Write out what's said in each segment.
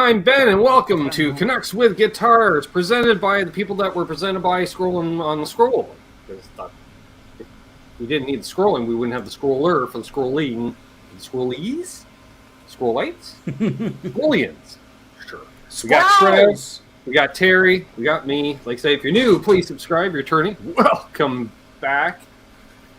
I'm Ben, and welcome to Canucks with Guitars, presented by the people that were presented by scrolling on the scroll. Because if we didn't need the scrolling, we wouldn't have the scroller for the scrolling. The scrollees? Scrollites? Scrollians. Sure. We got Trev, we got Terry, we got me. Like I say, if you're new, please subscribe. You're turning. Welcome back.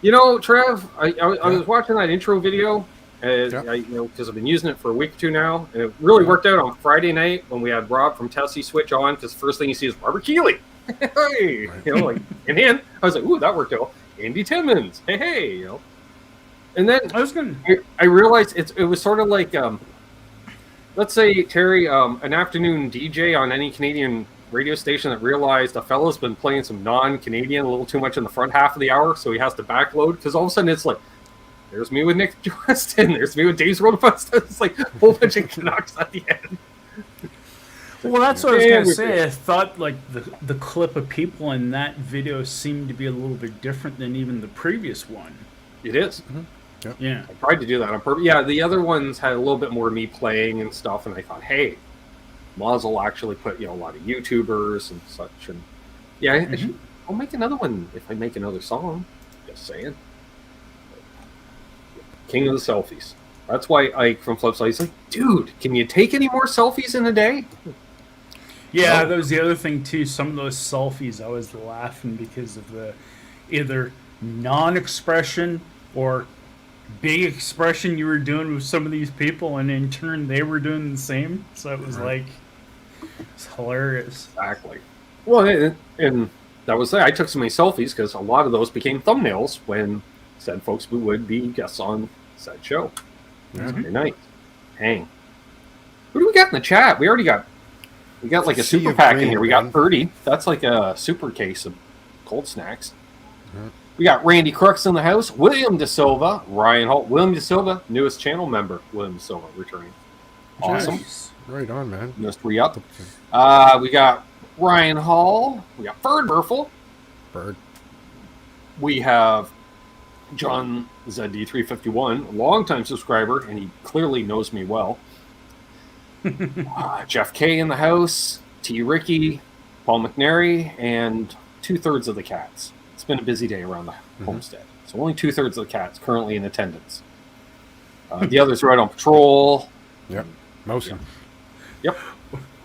You know, Trev, I was watching that intro video. Because I've been using it for a week or two now, and it really worked out on Friday night when we had Rob from Tesi Switch on. Because first thing you see is Robert Keeley, hey, and then I was like, "Ooh, that worked out." Andy Timmons, hey, And then I realized it was sort of like, let's say Terry, an afternoon DJ on any Canadian radio station that realized a fellow's been playing some non-Canadian a little too much in the front half of the hour, so he has to backload because all of a sudden it's like. There's me with Nick Justin. There's me with Dave's Road Fest. It's like a whole bunch of Canucks at the end. Well, that's what I was going to say. I thought like the clip of people in that video seemed to be a little bit different than even the previous one. It is. Mm-hmm. Yep. Yeah. I tried to do that on purpose. Yeah, the other ones had a little bit more of me playing and stuff, and I thought, hey, Moz actually put a lot of YouTubers and such. And yeah, I'll make another one if I make another song. Just saying. King of the selfies. That's why Ike from Flipside's like, dude, can you take any more selfies in a day? Yeah, that was the other thing too. Some of those selfies, I was laughing because of the either non-expression or big expression you were doing with some of these people, and in turn they were doing the same. So it was it's hilarious. Exactly. Well, and that was I took so many selfies because a lot of those became thumbnails when said folks would be guests on said show. Saturday night. Hang. Who do we got in the chat? We got like a super pack in here. We got 30. That's like a super case of cold snacks. We got Randy Crooks in the house. William De Silva, Ryan Holt, William De Silva, newest channel member. William De Silva returning. Awesome. Nice. Right on, man. Just re-up. We got Ryan Hall. We got Bird Murphle. Bird. We have John ZD351, a longtime subscriber, and he clearly knows me well. Jeff K in the house, T. Ricky, Paul McNary, and 2/3 of the cats. It's been a busy day around the homestead. So only 2/3 of the cats currently in attendance. The others are out on patrol. Yep, most of them. Yep.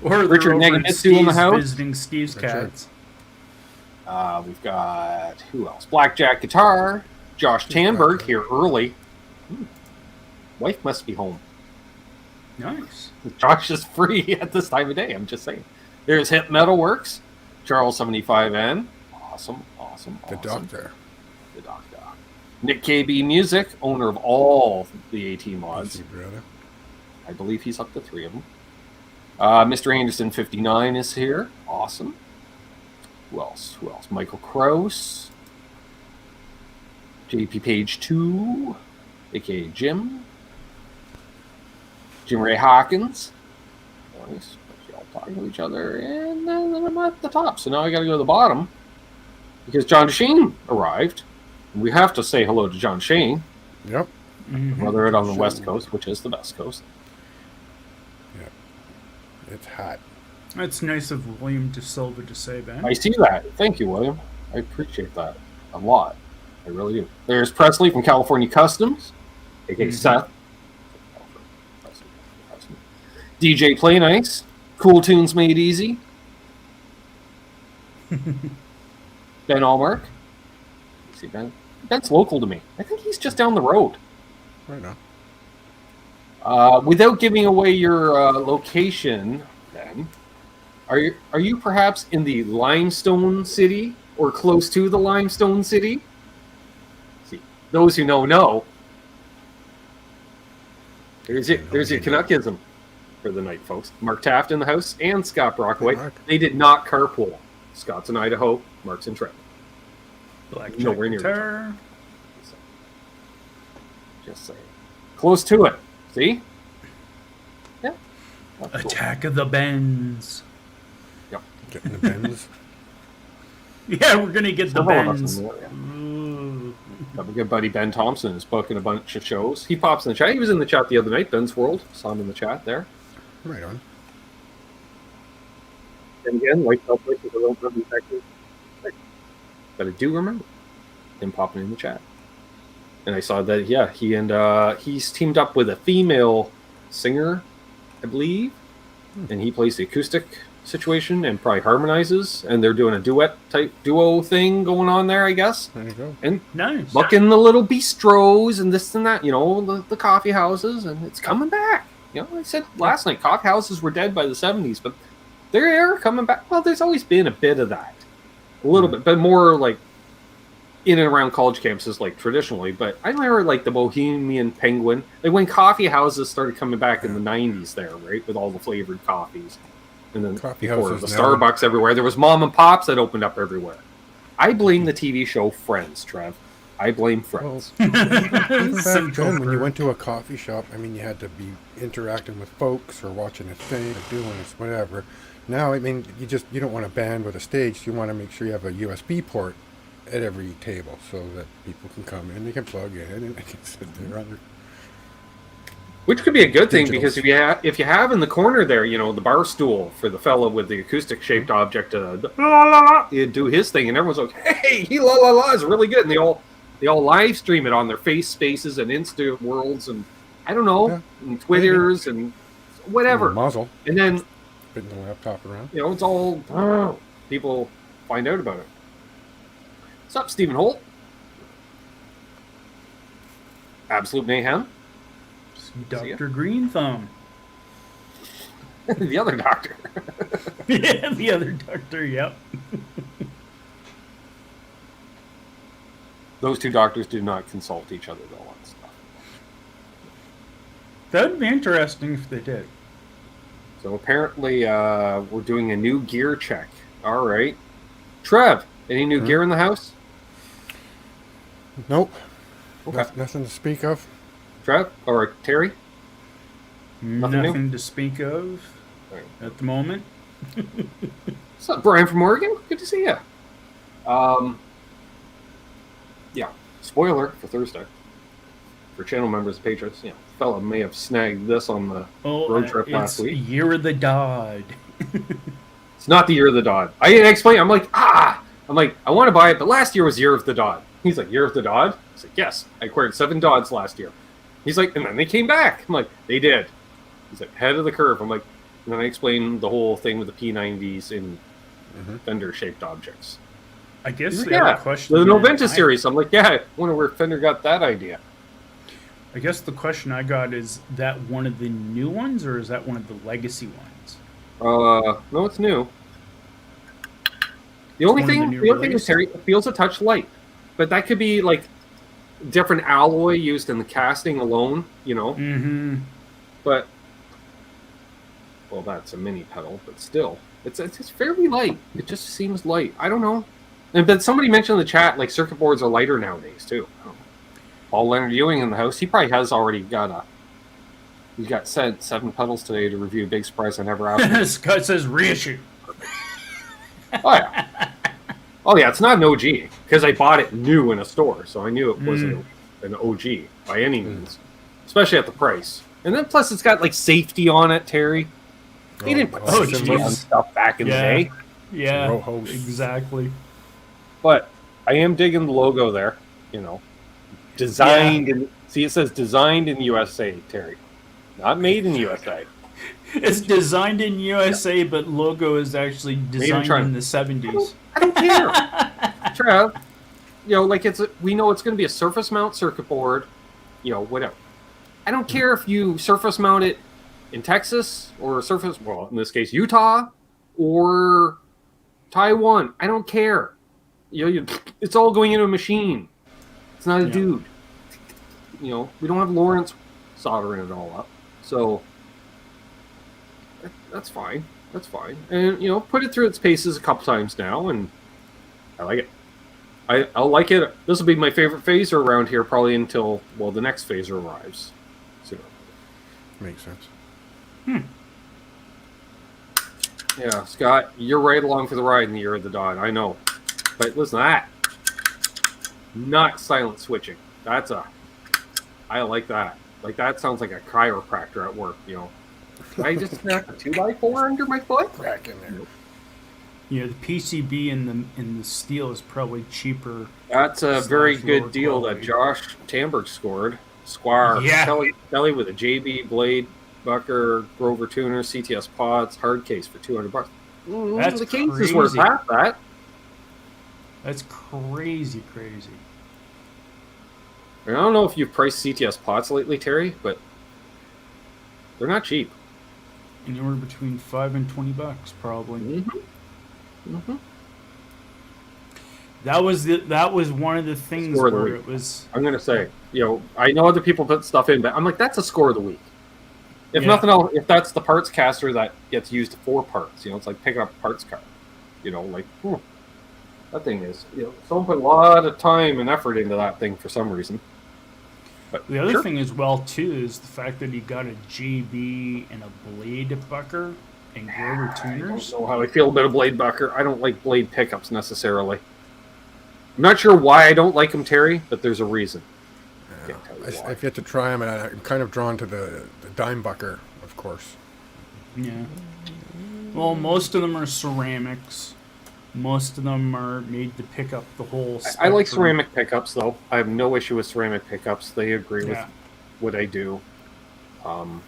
Or Richard Negamitsu in the house. Visiting Steve's cats. We've got, who else? Blackjack Guitar. Josh Tanberg here early. Wife must be home. Nice. Josh is free at this time of day. I'm just saying. There's Hip Metal Works. Charles 75N. Awesome. The doctor. Nick KB Music, owner of all the AT mods. Brother. I believe he's up to 3 of them. Mr. Anderson 59 is here. Awesome. Who else? Michael Krause. JP Page 2, a.k.a. Jim. Jim Ray Hawkins. Nice. You all talking to each other. And then I'm at the top. So now I got to go to the bottom. Because John Shane arrived. We have to say hello to John Shane. Yep. Whether it's on the West Coast, which is the best coast. Yep. It's hot. That's nice of William De Silva to say that. I see that. Thank you, William. I appreciate that a lot. I really do. There's Presley from California Customs, a.k.a. Seth. DJ Play Nice. Cool Tunes Made Easy. Ben Allmark. See Ben? Ben's local to me. I think he's just down the road. Right now. Without giving away your location, Ben, are you perhaps in the Limestone City or close to the Limestone City? Those who know. There's your Canuckism for the night, folks. Mark Taft in the house and Scott Brockaway. Hey, they did not carpool. Scott's in Idaho. Mark's in Trenton. Nowhere near each other. Just saying. Close to it. See? Yeah. Attack of the Bens. Yep. Getting the bends. Yeah, we're going to get the Bens. My good buddy Ben Thompson is booking a bunch of shows. He pops in the chat. He was in the chat the other night. Ben's World. Saw him in the chat there. Right on. And again, like South Lake is a little bit effective. But I do remember him popping in the chat. And I saw that, yeah, he's teamed up with a female singer, I believe. And he plays the acoustic situation and probably harmonizes. And they're doing a duo thing going on there, I guess. There you go. And Nice. booking the little bistros and this and that, you know, the coffee houses. And it's coming back. You know, I said last night, coffee houses were dead by the 70s, but they're coming back. Well, there's always been a bit of that. A little bit, but more like in and around college campuses, like traditionally. But I remember like the Bohemian Penguin, like when coffee houses started coming back in the 90s there, right? With all the flavored coffees. And then Coffee before houses the now. Starbucks everywhere. There was mom and pops that opened up everywhere. I blame the TV show Friends, Trev. I blame Friends. Even back Central then, when you Perk. went to a coffee shop, I mean, you had to be interacting with folks or watching a thing or doing this, whatever. Now, I mean, you don't want a band with a stage. You want to make sure you have a USB port at every table so that people can come in, they can plug in, and they can sit there on their... Which could be a good thing Digitals. because if you have in the corner there, you know, the bar stool for the fellow with the acoustic shaped object, la la la, he'd do his thing, and everyone's like, "Hey, he la la la is really good," and they all live stream it on their face spaces and Insta worlds and I don't know, Yeah, and Twitters and whatever, Muzzle, and then spinning the laptop around. you know it's all people find out about it. What's up, Stephen Holt? Absolute mayhem. Dr. Green Thumb. The other doctor. Yeah, the other doctor, yep. Those two doctors do not consult each other though on stuff. That'd be interesting if they did. So apparently we're doing a new gear check. All right. Trev, any new gear in the house? Nope. Okay. Nothing to speak of. Trev or Terry? Nothing Nothing, new? to speak of All right. at the moment. What's up, Brian from Oregon? Good to see you. Yeah. Spoiler for Thursday. For channel members and patrons, you know, fella may have snagged this on the road trip last it's week. Year of the Dod. It's not the year of the Dod. I explained. I'm like, I want to buy it, but last year was year of the Dod. He's like, year of the Dod? I said, yes. I acquired 7 Dods last year. He's like, and then they came back. I'm like, they did. He's like, head of the curve. I'm like, and then I explained the whole thing with the P90s in Fender-shaped objects. I guess He's like, the yeah, other question. the Noventa I- series. I'm like, yeah, I wonder where Fender got that idea. I guess the question I got is that one of the new ones or is that one of the legacy ones? No, it's new. The only one of the thing, new the only thing is, release? Terry, it feels a touch light, but that could be like different alloy used in the casting alone, you know. Mm-hmm. But well, that's a mini pedal, but still, it's fairly light. It just seems light. I don't know. And but somebody mentioned in the chat like circuit boards are lighter nowadays too. Paul Leonard Ewing in the house. He probably has already got He got sent 7 pedals today to review. Big surprise I never asked. Scott says reissue. Oh yeah. Oh yeah, it's not an OG because I bought it new in a store, so I knew it wasn't an OG by any means, especially at the price. And then plus it's got like safety on it, Terry. They didn't put oh, safety on jeez. stuff back in the day. Yeah, Row-house. exactly. But I am digging the logo there. You know, designed in. See, it says designed in USA, Terry, not made in USA. It's designed in USA, but logo is actually designed China. in the 70s. I don't care, Trev. You know, like we know it's going to be a surface mount circuit board. You know, whatever. I don't care if you surface mount it in Texas or surface, well, in this case, Utah or Taiwan. I don't care. You know, it's all going into a machine. It's not a dude. You know, we don't have Lawrence soldering it all up, so that's fine. That's fine. And you know, put it through its paces a couple times now, and I like it. I'll like it. This will be my favorite phaser around here, probably until the next phaser arrives. Sooner. Makes sense. Yeah, Scott, you're right along for the ride in the year of the Dod. I know, but listen to that. Not silent switching. I like that. Like that sounds like a chiropractor at work. You know, I just snapped a 2x4 under my foot. Crack in there. Yeah, the PCB in the steel is probably cheaper. That's a very Slash good lower deal quality. that Josh Tamberg scored. Squire. Yeah. Kelly with a JB Blade Bucker Grover tuner, CTS pots, hard case for $200. That's The case is worth crazy. half that. That's crazy. I don't know if you've priced CTS pots lately, Terry, but they're not cheap. Anywhere between $5 and $20, probably. Mm-hmm. That was one of the things Score of the where week. it was. I'm gonna say, I know other people put stuff in, but I'm like, that's a score of the week. If Yeah. nothing else, if that's the parts caster that gets used for parts, it's like picking up a parts car. That thing is, someone put a lot of time and effort into that thing for some reason. But The other sure. thing as well too is the fact that he got a JB and a Blade Bucker and Grover I tuners. don't know how I feel about a Blade Bucker. I don't like Blade pickups necessarily. I'm not sure why I don't like them, Terry, but there's a reason. Can't tell you why. I've yet to try them, and I'm kind of drawn to the dime bucker, of course. Yeah. Well, most of them are ceramics. Most of them are made to pick up the whole I like spectrum. ceramic pickups, though. I have no issue with ceramic pickups. They agree with Yeah. what I do. Oh,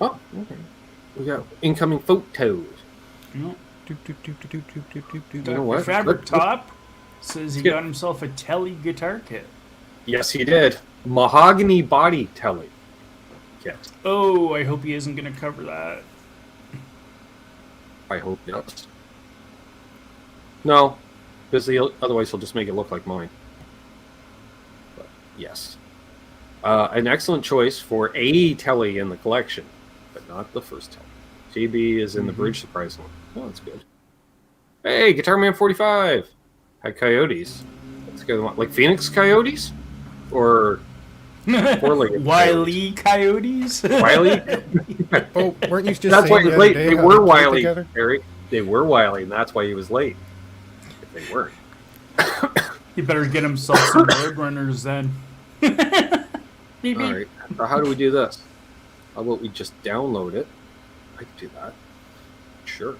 okay. We got incoming photos. No. You know what? Fabric Let's- Top says he get- got himself a Tele guitar kit. Yes, he did. Mahogany body telly kit. Oh, I hope he isn't going to cover that. I hope not. No, because otherwise he'll just make it look like mine. But yes. An excellent choice for a telly in the collection, but not the first telly. JB is in the bridge, surprisingly. Oh, that's good. Hey, Guitar Man 45 had Coyotes. Let's get them on. Like Phoenix Coyotes? Or four-legged Wily Coyotes? Wiley? Oh, weren't you just That's why saying he was the other late. day They how were they played Wiley, together? Eric. They were Wiley, and that's why he was late. If they weren't. He better get himself some Roadrunners then. Beep, beep. All right. So how do we do this? How about we just download it? I can do that. Sure.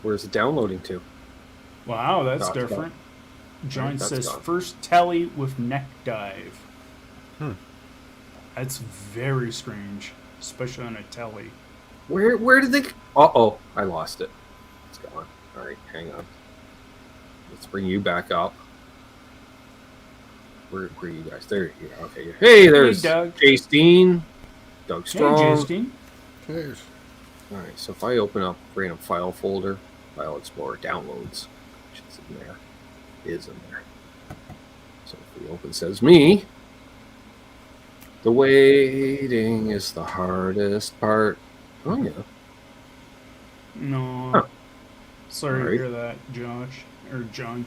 Where's it downloading to? Wow, that's No, it's different. John That's says gone. first telly with neck dive. Hmm. That's very strange, especially on a telly. Where did they? Uh-oh, I lost it. It's gone. All right, hang on. Let's bring you back up. Where are you guys? There you go. Okay. Hey, there's Doug. Justine, Doug Hey, Strong. Justine. Cheers. All right, so if I open up random file folder, File Explorer, Downloads, which is in there, So if we open says me, the waiting is the hardest part. Oh yeah. No. Huh. Sorry Alright. to hear that, Josh. Or John.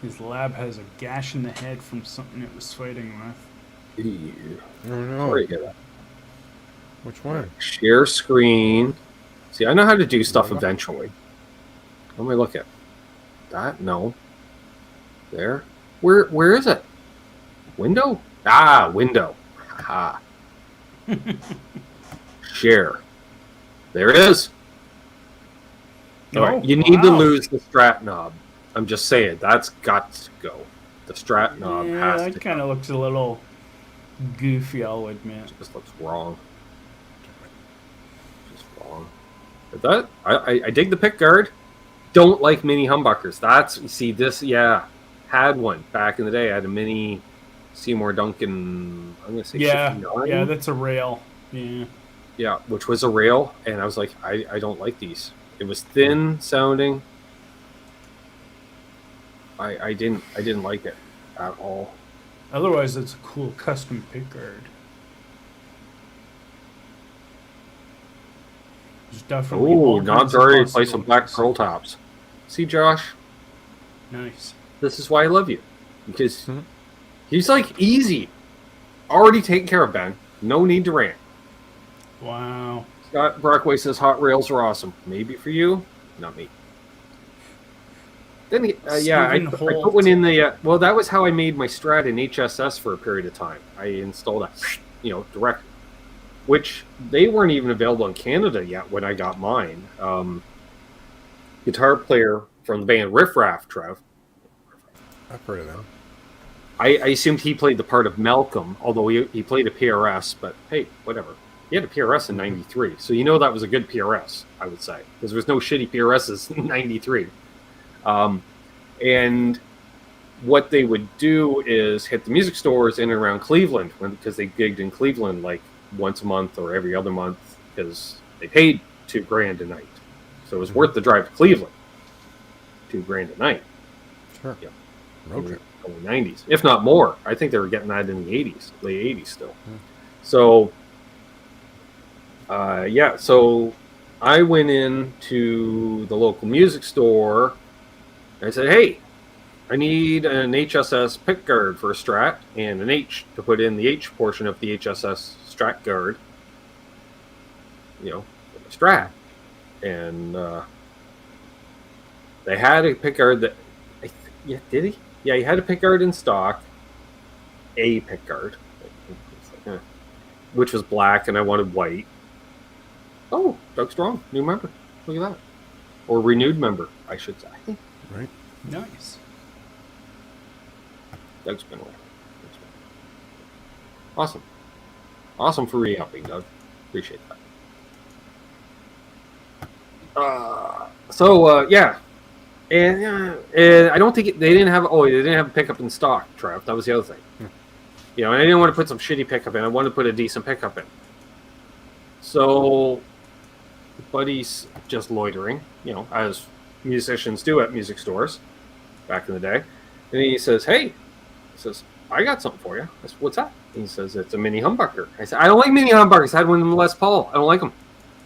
His lab has a gash in the head from something it was fighting with. Ew. Oh no. Sorry to hear that. Which one? Share screen. See, I know how to do stuff eventually. What am I looking at? That? No. There? Where is it? Window? Ah, window. Ha. Share. There it is. All right. You need to wow. lose the strat knob. I'm just saying, that's got to go. The strat knob Yeah, has that to kind of looks a little goofy, I'll admit. It just looks wrong. Just wrong. But that I dig the pick guard. Don't like mini humbuckers. That's had one back in the day. I had a mini Seymour Duncan. I'm gonna say Yeah, 59. yeah, that's a rail. Yeah. Yeah, which was a rail, and I was like, I don't like these. It was thin sounding. I didn't like it at all. Otherwise, it's a cool custom pickguard. There's definitely Oh, all knobs kinds of already replaced with black possibilities. pearl tops. See, Josh, Nice. this is why I love you, because Mhm. he's like easy, already taken care of. Ben, no need to rant. Wow. Scott Brockway says hot rails are awesome. Maybe for you, not me. Then I Stephen put Holt. one in the well. That was how I made my Strat in HSS for a period of time. I installed a direct which they weren't even available in Canada yet when I got mine. Guitar player from the band Riff Raff, Trev. I've heard of them. I assumed he played the part of Malcolm, although he played a PRS, but hey, whatever. He had a PRS in 93, so you know that was a good PRS, I would say, because there was no shitty PRSs in 93. And what they would do is hit the music stores in and around Cleveland, because they gigged in Cleveland like once a month or every other month, because they paid $2,000 a night. So it was worth the drive to Cleveland. $2,000 a night. Sure. Yeah. Road trip. In the 90s, if not more. I think they were getting that in the 80s, late 80s still. So, so I went into the local music store. And I said, hey, I need an HSS pick guard for a Strat and an H to put in the H portion of the HSS Strat guard, for the Strat. And they had a pick guard that, did he? Yeah, he had a pick guard in stock, a pick guard, which was black, and I wanted white. Oh, Doug Strong, new member. Look at that. Or renewed member, I should say. Right. Nice. Doug's been around. Awesome. Awesome for re-upping, Doug. Appreciate that. Yeah. And I don't think they didn't have a pickup in stock, Trev. That was the other thing. And I didn't want to put some shitty pickup in. I wanted to put a decent pickup in. So, buddy's just loitering, as musicians do at music stores back in the day. And he says, "Hey," "I got something for you." I said, "What's that?" And he says, "It's a mini humbucker." I said, "I don't like mini humbuckers. I had one in the Les Paul. I don't like them."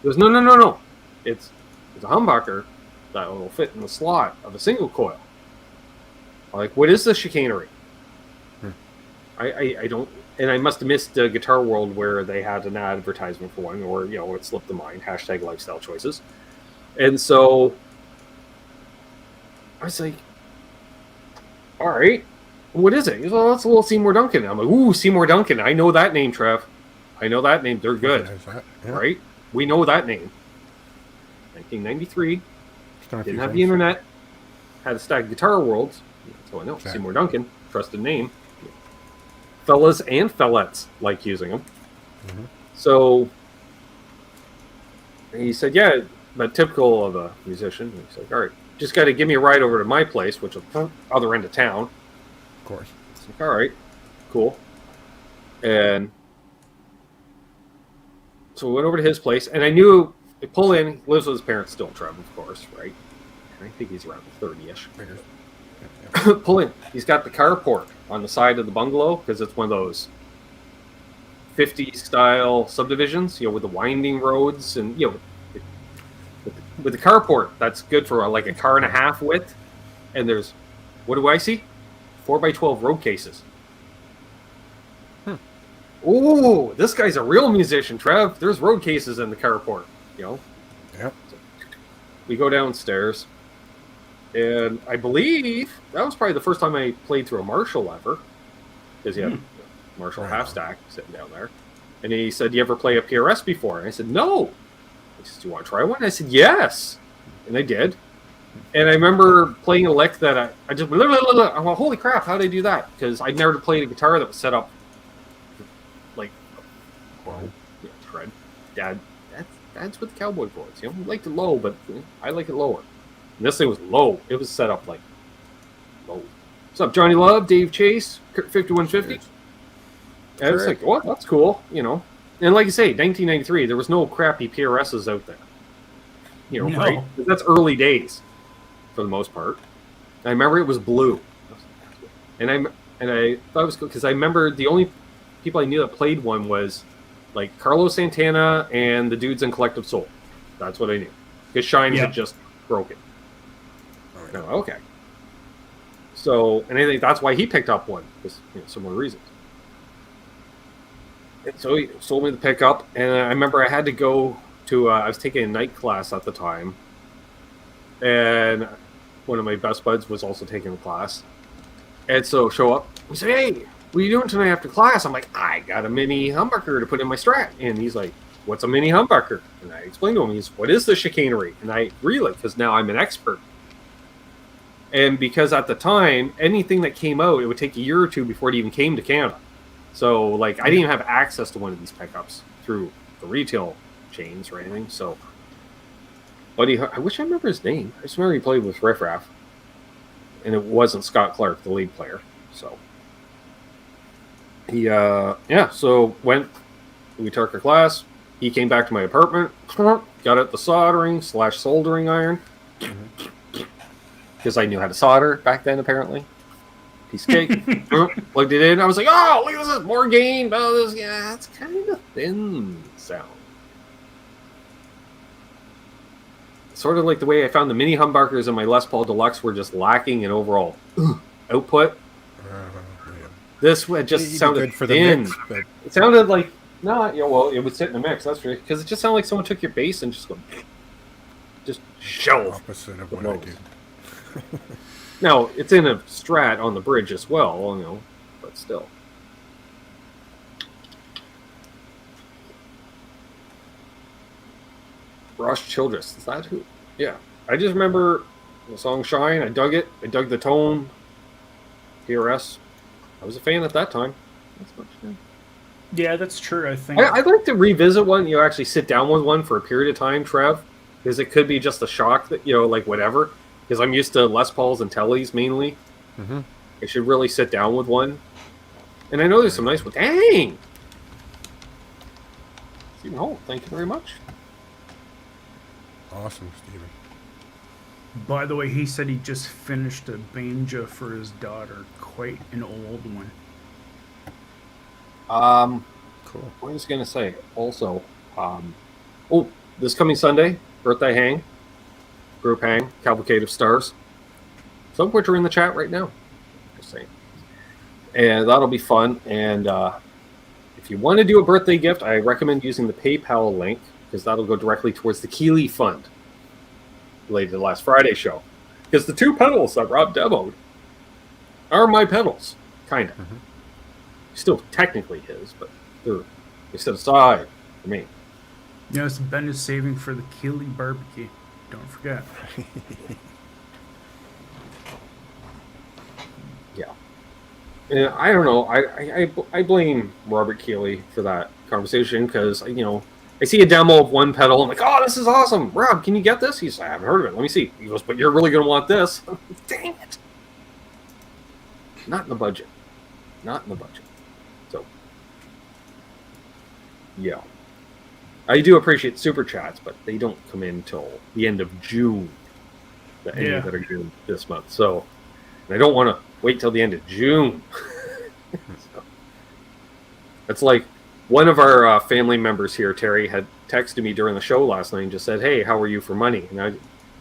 He goes, No. It's a humbucker that will fit in the slot of a single coil. I'm like, what is this chicanery? I don't, and I must have missed Guitar World where they had an advertisement for one, or it slipped the mind. # lifestyle choices. And so I was like, all right, what is it? He goes, "Oh, it's a little Seymour Duncan." I'm like, ooh, Seymour Duncan. I know that name, Trev. I know that name. They're good, right? We know that name. 1993. Didn't have the internet. Had a stack of Guitar Worlds. So I know. Exactly. Seymour Duncan, trusted name. Fellas and fellettes like using them. Mm-hmm. So he said, yeah, but typical of a musician. He's like, all right, just got to give me a ride over to my place, which is the other end of town. Of course. It's like, all right, cool. And so we went over to his place, and I knew they pull in. He lives with his parents still, Trev, of course, right? And I think he's around 30-ish. Pull in. He's got the carport on the side of the bungalow because it's one of those 50s style subdivisions, with the winding roads and with the carport. That's good for like a car and a half width. And there's, what do I see? 4x12 road cases. Ooh, this guy's a real musician, Trev. There's road cases in the carport. Yep. So we go downstairs. And I believe that was probably the first time I played through a Marshall ever, because he had a Marshall half stack sitting down there. And he said, "You ever play a PRS before?" And I said, "No." He said, "Do you want to try one?" And I said, "Yes." And I did. And I remember playing a lick that I just went, I went, holy crap, how did I do that? Because I'd never played a guitar that was set up like, Fred, Dad, that's with cowboy chords. I like it low, but I like it lower. And this thing was low. It was set up like low. What's up, Johnny Love, Dave Chase, 5150? And it's like, well, that's cool, And like you say, 1993, there was no crappy PRSs out there. No. Right? That's early days, for the most part. I remember it was blue. And I thought it was cool, because I remember the only people I knew that played one was, like, Carlos Santana and the dudes in Collective Soul. That's what I knew. Because Shine had just broken. No, okay. So, and I think that's why he picked up one, because similar reasons. And so he sold me the pickup, and I remember I had to go to. I was taking a night class at the time, and one of my best buds was also taking the class. And so show up. We say, "Hey, what are you doing tonight after class? I'm like, I got a mini humbucker to put in my Strat. And he's like, what's a mini humbucker? And I explained to him, he's, what is the chicanery? And I really, because now I'm an expert. And because at the time, anything that came out, it would take a year or two before it even came to Canada. So, like, I didn't even have access to one of these pickups through the retail chains or anything. So, buddy, I wish I remember his name. I just remember he played with Riff Raff. And it wasn't Scott Clark, the lead player. So, he, so went to guitar class. He came back to my apartment, got out the soldering iron. Because I knew how to solder back then, apparently. Piece of cake. Plugged it in. I was like, oh, look at this. More gain. Oh, this, yeah, it's kind of thin sound. Sort of like the way I found the mini humbuckers in my Les Paul Deluxe were just lacking in overall output. This just sounded good for thin. The mix, but... It sounded like, well, it would sit in the mix, that's right. Because it just sounded like someone took your bass and just shelved. Opposite of what I do. Now, it's in a Strat on the bridge as well, but still. Ross Childress, is that who? Yeah. I just remember the song Shine. I dug it. I dug the tone. PRS. I was a fan at that time. That's much, Yeah, that's true, I think. I'd like to revisit one, actually sit down with one for a period of time, Trev, because it could be just a shock that, like whatever. Because I'm used to Les Pauls and Tellys mainly. Mm-hmm. I should really sit down with one. And I know there's some nice ones. Dang! Stephen Holt, thank you very much. Awesome, Stephen. By the way, he said he just finished a banjo for his daughter. Quite an old one. Cool. What was I going to say? Also, this coming Sunday, birthday hang. Group hang, Cavalcade of Stars. Some of which are in the chat right now. Just saying. And that'll be fun. And if you want to do a birthday gift, I recommend using the PayPal link because that'll go directly towards the Keeley Fund related to the last Friday show. Because the two pedals that Rob demoed are my pedals, kind of. Mm-hmm. Still technically his, but they're set aside for me. Yes, Ben is saving for the Keeley barbecue. Don't forget. Yeah. And I don't know. I blame Robert Keeley for that conversation because, I see a demo of one pedal. I'm like, oh, this is awesome. Rob, can you get this? He's like, I haven't heard of it. Let me see. He goes, but you're really going to want this. Dang it. Not in the budget. Not in the budget. So, yeah. I do appreciate the super chats, but they don't come in till the end of June. Any that are due this month. So, and I don't want to wait till the end of June. So, it's like one of our family members here, Terry, had texted me during the show last night and just said, hey, how are you for money? And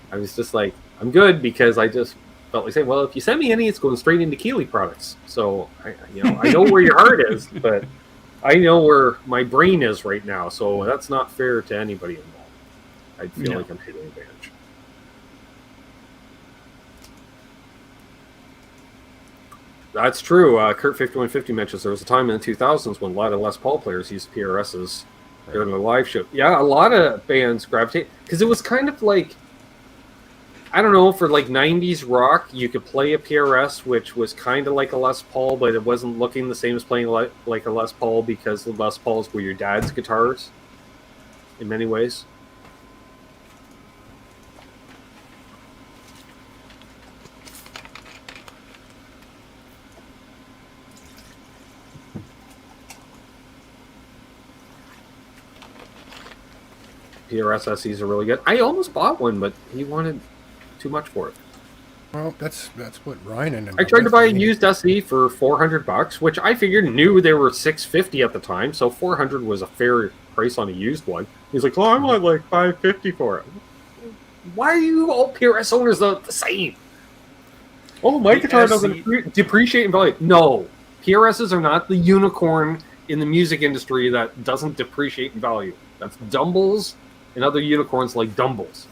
I was just like, I'm good because I just felt like saying, well, if you send me any, it's going straight into Keeley products. So, I know where your heart is, but I know where my brain is right now, so that's not fair to anybody involved. I feel like I'm taking advantage. That's true. Kurt5150 mentions there was a time in the 2000s when a lot of Les Paul players used PRSs during the live show. Yeah, a lot of bands gravitate because it was kind of like, I don't know, for like 90s rock, you could play a PRS, which was kind of like a Les Paul, but it wasn't looking the same as playing like a Les Paul because the Les Pauls were your dad's guitars in many ways. PRS SEs are really good. I almost bought one, but he wanted too much for it. Well, that's what Ryan and I tried to buy a used SE for $400, which I figured knew they were $650 at the time, so $400 was a fair price on a used one. He's like, "Oh, I want like $550 for it." Why are you all PRS owners the same? Oh, my guitar doesn't depreciate in value. No, PRSs are not the unicorn in the music industry that doesn't depreciate in value. That's Dumbles and other unicorns like Dumbles.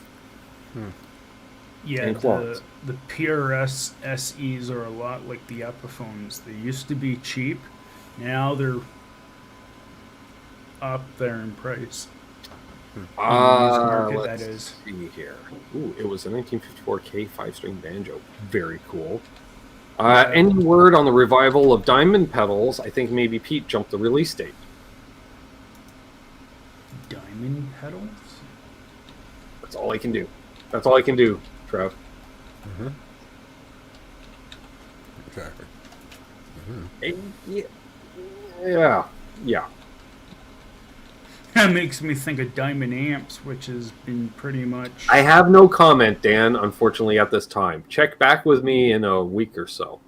Yeah, and clones. the PRS SEs are a lot like the Epiphones. They used to be cheap. Now they're up there in price. Market, Let's that is. see here. Ooh, it was a 1954 K 5-string banjo. Very cool. Any word on the revival of Diamond Pedals? I think maybe Pete jumped the release date. Diamond pedals? That's all I can do. That's all I can do, Trev. Mm-hmm. Exactly. Yeah. That makes me think of Diamond Amps, which has been pretty much... I have no comment, Dan, unfortunately, at this time. Check back with me in a week or so.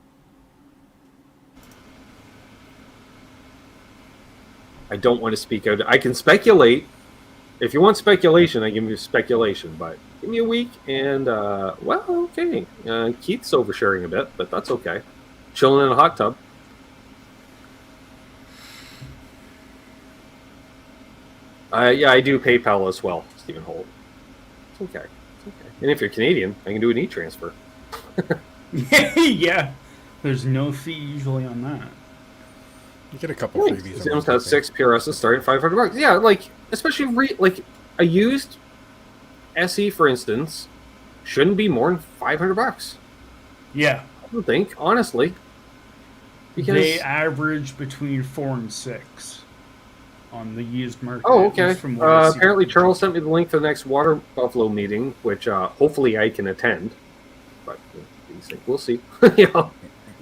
I don't want to speak out. I can speculate. If you want speculation, I give you speculation, but give me a week and, well, okay. Keith's oversharing a bit, but that's okay. Chilling in a hot tub. Yeah, I do PayPal as well, Stephen Holt. It's okay. It's okay. And if you're Canadian, I can do an e-transfer. Yeah. There's no fee usually on that. You get a couple freebies. Sims has 6 PRSs starting at $500. Yeah, like, especially like a used SE, for instance, shouldn't be more than $500. Yeah. I don't think, honestly. Because they average between 4 and 6 on the used market. Oh, okay. Apparently, see. Charles sent me the link for the next Water Buffalo meeting, which hopefully I can attend. But we'll see. Yeah,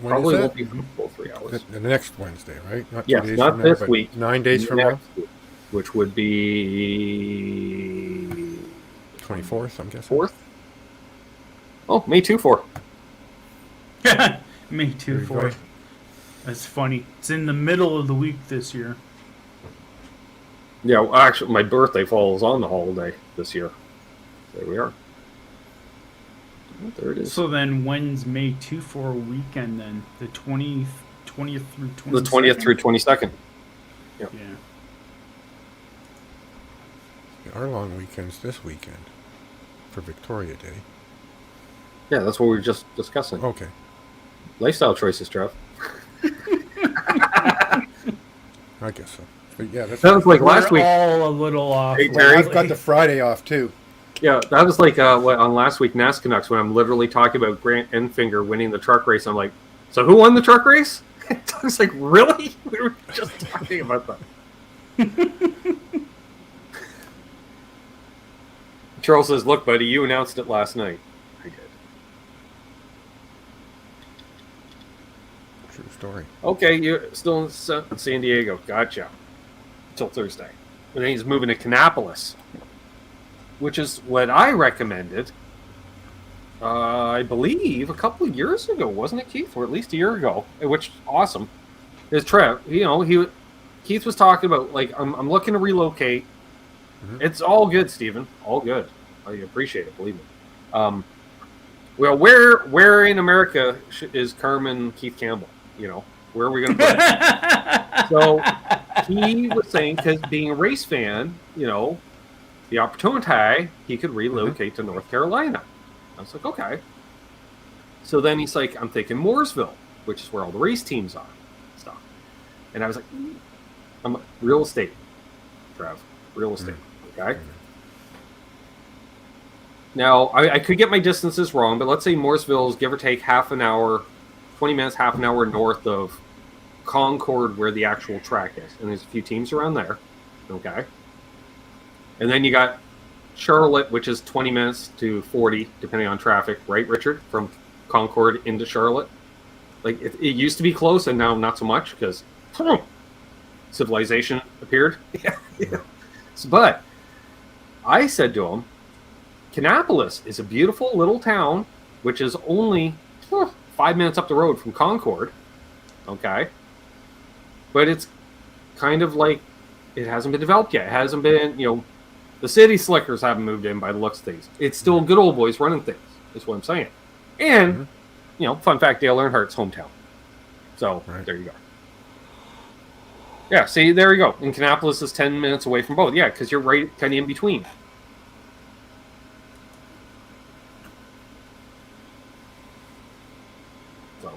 When probably is won't that? be for the full 3 hours. The next Wednesday, right? Not 2 Yes, days not from this now, but week. 9 days from now? Next week, which would be 24th, I'm guessing. 4th. Oh, May 2-4. Me There too, you for go. it. That's funny. It's in the middle of the week this year. Yeah, well, actually, my birthday falls on the holiday this year. There we are. Oh, there it is. So then when's May 2-4 weekend then? The 20th through 22nd? The 20th through 22nd. Yeah. Our long weekend's this weekend for Victoria Day. Yeah, that's what we were just discussing. Okay. Lifestyle choices, Trev. I guess so. But yeah, that's That was like last week. All a little off. Hey, well, Terry. I've got the Friday off too. Yeah, that was like on last week NAS Canucks when I'm literally talking about Grant Enfinger winning the truck race. I'm like, so who won the truck race? I was like, really? We were just talking about that. Charles says, look, buddy, you announced it last night. I did. True story. Okay, you're still in San Diego. Gotcha. Until Thursday. And then he's moving to Kannapolis, which is what I recommended, I believe, a couple of years ago, wasn't it, Keith? Or at least a year ago, which is awesome. Is Trev, Keith was talking about, like, I'm looking to relocate. Mm-hmm. It's all good, Stephen. All good. I appreciate it, believe me. Well, where in America is Carmen Keith Campbell? Where are we going to put it? So he was saying, because being a race fan, the opportunity, he could relocate to North Carolina. I was like, okay. So then he's like, I'm thinking Mooresville, which is where all the race teams are. Stuff. And I was like, I'm real estate, Trev. Real estate. Okay. Now, I could get my distances wrong, but let's say Mooresville is give or take half an hour, 20 minutes, half an hour north of Concord, where the actual track is. And there's a few teams around there. Okay. And then you got Charlotte, which is 20 minutes to 40, depending on traffic, right, Richard? From Concord into Charlotte. Like, it used to be close, and now not so much, because civilization appeared. Yeah. But I said to him, Kannapolis is a beautiful little town, which is only 5 minutes up the road from Concord. Okay. But it's kind of like, it hasn't been developed yet. It hasn't been, the city slickers haven't moved in by the looks of things. It's still good old boys running things, is what I'm saying. And, fun fact, Dale Earnhardt's hometown. So, There you go. Yeah, see, there you go. And Kannapolis is 10 minutes away from both. Yeah, because you're right kind of in between. So,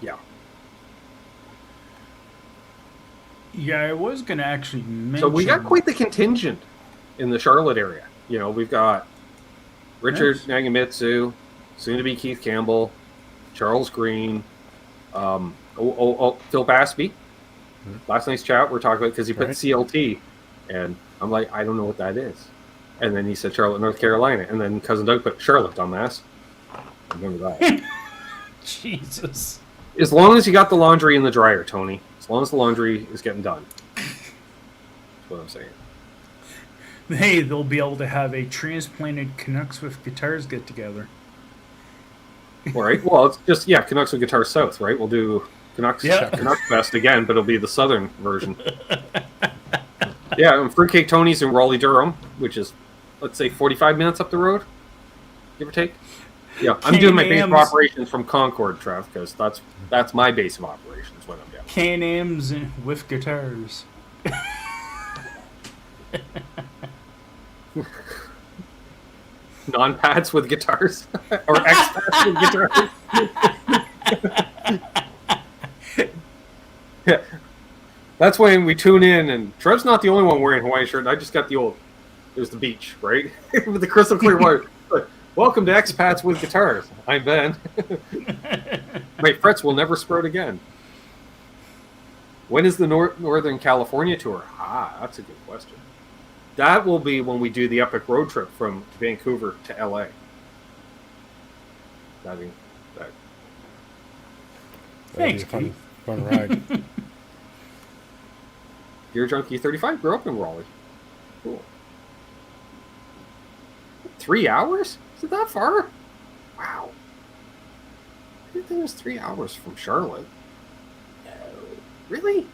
yeah. Yeah, I was going to actually mention... So we got quite the contingent in the Charlotte area. You know, we've got Richard Nagamitsu, soon to be Keith Campbell, Charles Green, Phil Baspy. Last night's chat, we're talking about because he put CLT, and I'm like, I don't know what that is. And then he said Charlotte, North Carolina, and then cousin Doug put Charlotte, dumbass. Remember that. Jesus. As long as you got the laundry in the dryer, Tony. As long as the laundry is getting done. That's what I'm saying. Hey, they'll be able to have a transplanted Canucks with Guitars get together. All right. Well, it's just, Canucks with Guitars South, right? We'll do Canucks Fest again, but it'll be the southern version. And Fruitcake Tony's in Raleigh, Durham, which is, let's say, 45 minutes up the road, give or take. Yeah, I'm doing my base of operations from Concord, Trev, because that's my base of operations when I'm down. Can-Ams with Guitars. Non-pads with guitars? Or X-pads with guitars? Yeah. That's when we tune in, and Trev's not the only one wearing a Hawaiian shirt. I just got the old, it was the beach, right? With the crystal clear water. Welcome to Expats with Guitars. I'm Ben. My frets will never sprout again. When is the Northern California tour? That's a good question. That will be when we do the epic road trip from Vancouver to LA. Thanks, fun ride. Gear Junkie 35 grew up in Raleigh. Cool. 3 hours? Is it that far? Wow. I didn't think it was 3 hours from Charlotte. No. Really?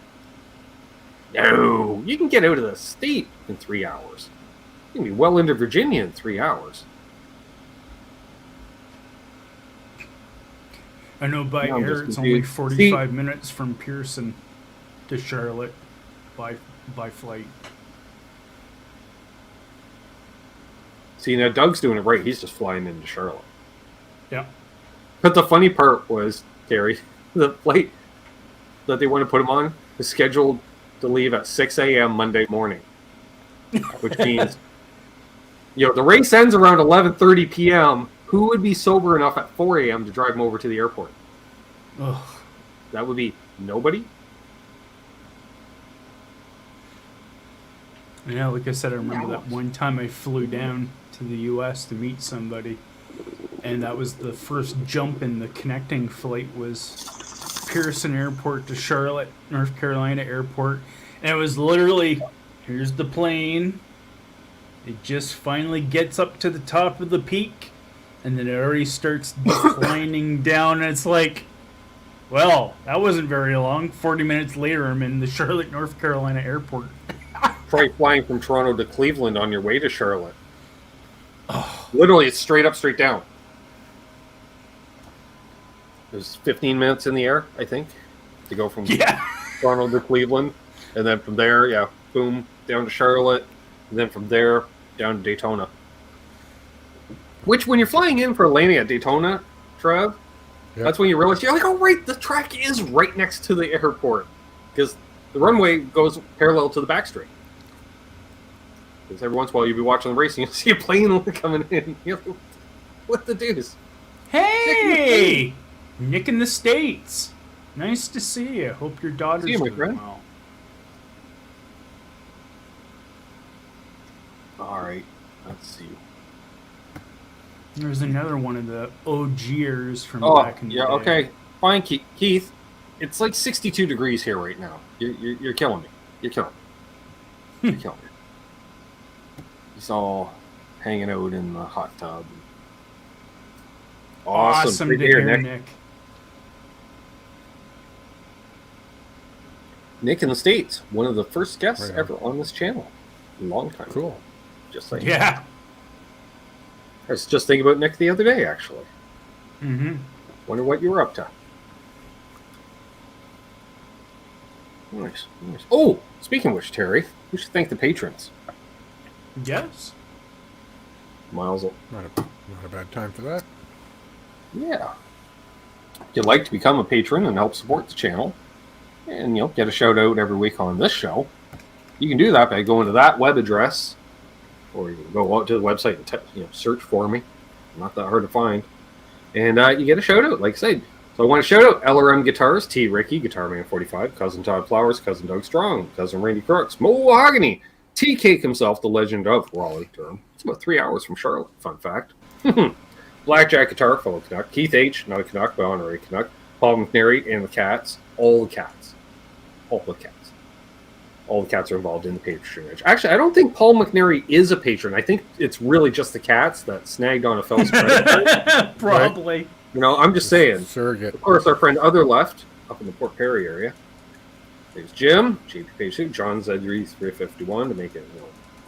No. You can get out of the state in 3 hours. You can be well into Virginia in 3 hours. I know by air it's only 45 minutes from Pearson to Charlotte by flight. See, now Doug's doing it right. He's just flying into Charlotte. Yeah. But the funny part was, Terry, the flight that they want to put him on is scheduled to leave at 6 a.m. Monday morning. Which means, the race ends around 11:30 p.m. Who would be sober enough at 4 a.m. to drive him over to the airport? Ugh. That would be nobody? Yeah, like I said, I remember that one time I flew down to the U.S. to meet somebody, and that was the first jump in the connecting flight was Pearson Airport to Charlotte, North Carolina Airport, and it was literally, here's the plane, it just finally gets up to the top of the peak, and then it already starts declining down, and it's like, well, that wasn't very long. 40 minutes later, I'm in the Charlotte, North Carolina Airport. Try flying from Toronto to Cleveland on your way to Charlotte. Oh. Literally, it's straight up, straight down. There's 15 minutes in the air, I think, to go from Toronto to Cleveland. And then from there, boom, down to Charlotte. And then from there, down to Daytona. Which, when you're flying in for a landing at Daytona, Trev, that's when you realize, you're like, oh, right, the track is right next to the airport. Because the runway goes parallel to the backstreet. Because every once in a while you'll be watching the race and you'll see a plane coming in. You're like, what the deuce? Hey! Nick in the States. Nice to see you. Hope your daughter's doing well. Alright, let's see. There's another one of the OGers from back in the day. Okay. Fine, Keith. It's like 62 degrees here right now. You're killing me. You're killing me. You're killing me. He's all hanging out in the hot tub. Awesome to hear, Nick. Nick in the States, one of the first guests ever on this channel. A long time. Cool. Just like I was just thinking about Nick the other day, actually. Mm-hmm. Wonder what you were up to. Nice. Oh, speaking of which, Terry, we should thank the patrons. Yes. Miles. Not a bad time for that. Yeah. If you'd like to become a patron and help support the channel, and get a shout out every week on this show, you can do that by going to that web address, or you can go out to the website and search for me. Not that hard to find, and you get a shout out. Like I said, so I want to shout out LRM Guitars, T. Ricky, Guitar Man 45, Cousin Todd Flowers, Cousin Doug Strong, Cousin Randy Crooks, Mo Mahogany, T. Cake himself, the legend of Raleigh, Durham. It's about 3 hours from Charlotte. Fun fact. Blackjack Guitar, fellow Canuck. Keith H., not a Canuck, but honorary Canuck. Paul McNary and the cats. All the cats. All the cats. All the cats are involved in the patronage. Actually, I don't think Paul McNary is a patron. I think it's really just the cats that snagged on a fellow's credit. Probably. Right? I'm just saying. Surrogate. Of course, our friend Other Left, up in the Port Perry area. There's Jim, JP Page 2, John Zedry 351 to make it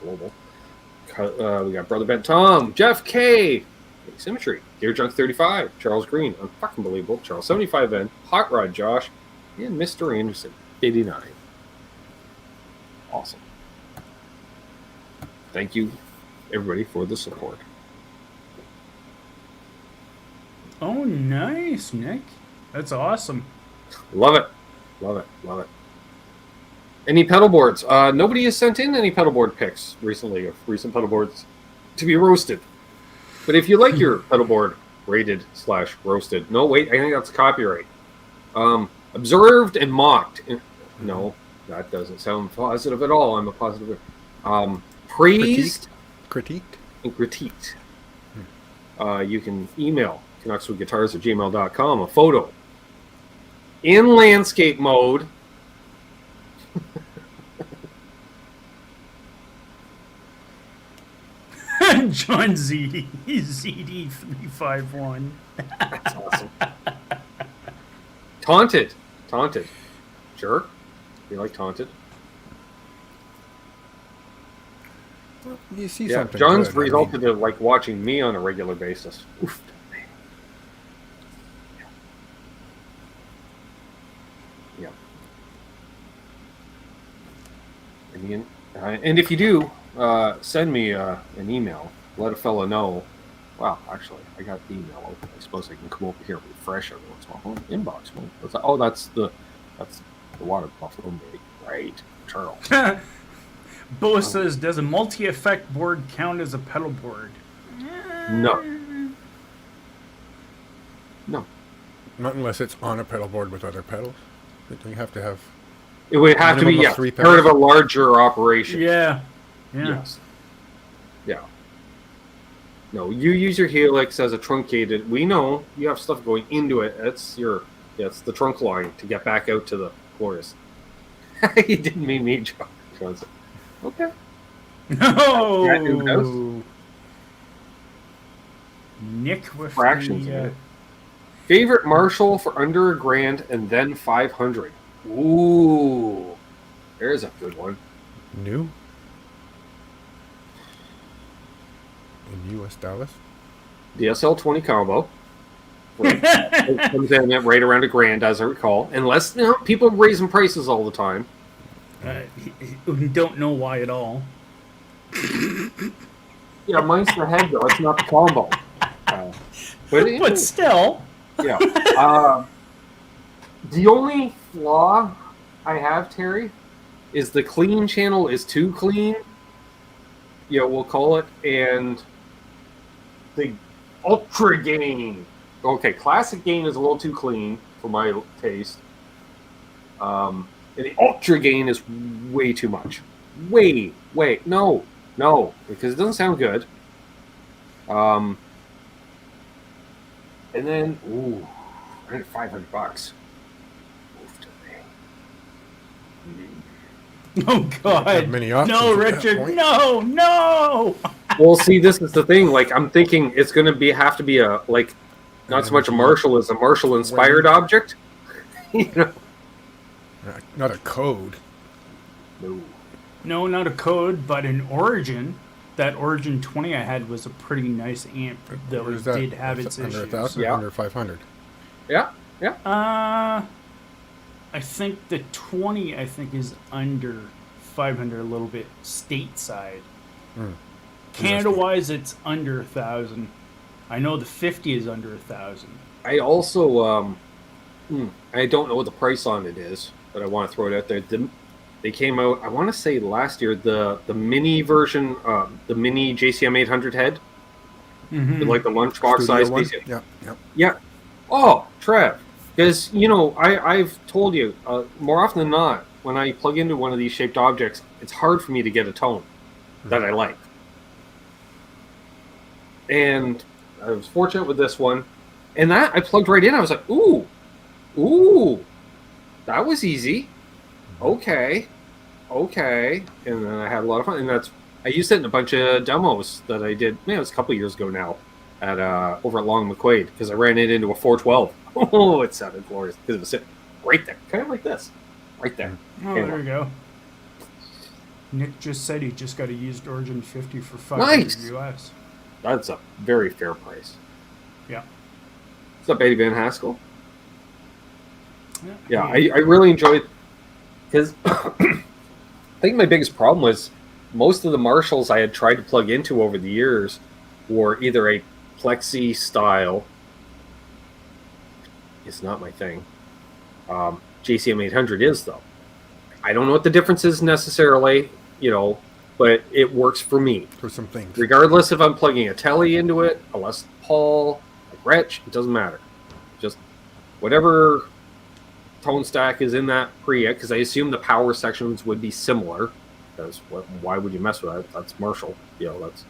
global. We got Brother Ben Tom, Jeff K, Symmetry, Gear Junk 35, Charles Green, unfucking believable, Charles 75N, Hot Rod Josh, and Mr. Anderson 89. Awesome. Thank you, everybody, for the support. Oh, nice, Nick. That's awesome. Love it. Love it. Love it. Any pedal boards? Nobody has sent in any pedal board pics recently of recent pedal boards to be roasted. But if you like your pedal board rated/roasted, no, wait, I think that's copyright. Observed and mocked. No, that doesn't sound positive at all. I'm a positive. Praised, critiqued, and critiqued. You can email canuckswithguitars@gmail.com a photo in landscape mode. John ZD351. That's awesome. Taunted. Sure. You like Taunted? Well, you see Yeah, something. John's good, resulted in like watching me on a regular basis. Oof. Yeah. And if you do, send me an email. Let a fella know. Wow, actually, I got the email open. I suppose I can come over here and refresh every once in a while. Inbox. Oh, that's the water buffalo bait. Right, Charles. Bo says, does a multi-effect board count as a pedal board? No. Not unless it's on a pedal board with other pedals. You have to have. It would have to be minimum of 3 part of pedals. a larger operation. Yeah. Yes. Yeah. No, you use your Helix as a truncated. We know you have stuff going into it. It's the trunk line to get back out to the chorus. He didn't mean me, John. Okay. No. Nick with Fractions. the, Favorite Marshall for under $1,000 and then 500. Ooh, there's a good one. New? In U.S. dollars? DSL 20 combo. Right. It comes in at right around $1,000, as I recall. Unless people raising prices all the time. don't know why at all. Yeah, mine's the head though. It's not the combo. But still. Yeah. The only flaw I have, Terry, is the clean channel is too clean. We'll call it, and the ultra gain. Okay, classic gain is a little too clean for my taste. And the ultra gain is way too much. No, because it doesn't sound good. And then, $500. Oh God! Many options No, at that Richard! point. No! Well, see, this is the thing. Like, I'm thinking it's going to have to be a not so much a Marshall as a Marshall inspired object. Not a code. No, not a code, but an Origin. That Origin 20 I had was a pretty nice amp, though it did have its under issues. 1,000 or under 500? Yeah. I think the 20 is under 500 a little bit stateside. Canada-wise, it's under 1,000. I know the 50 is under 1,000. I also I don't know what the price on it is, but I want to throw it out there. They came out, I want to say last year, the mini version, the mini JCM 800 head, with like the lunchbox size one? piece. Yeah, yeah. Yeah. Oh, Trev, because I've told you more often than not, when I plug into one of these shaped objects, it's hard for me to get a tone that I like. And I was fortunate with this one, and that I plugged right in. I was like, ooh, that was easy. Okay, and then I had a lot of fun, and I used it in a bunch of demos that I did. Man, it was a couple of years ago now, at over at Long McQuaid, because I ran it into a 412. Oh, it sounded glorious because it was sitting right there, kind of like this, right there. Oh, there you go. Nick just said he just got a used Origin 50 for $500 Nice. US. That's a very fair price. Yeah. What's up, Eddie Van Haskell? Yeah, Hey. I really enjoyed, because I think my biggest problem was most of the Marshalls I had tried to plug into over the years were either a plexi style. It's not my thing. JCM 800 is, though. I don't know what the difference is necessarily, but it works for me. For some things. Regardless if I'm plugging a Telly into it, a Les Paul, a Gretsch, it doesn't matter. Just whatever tone stack is in that preamp, because I assume the power sections would be similar. Because why would you mess with that? That's Marshall. That's.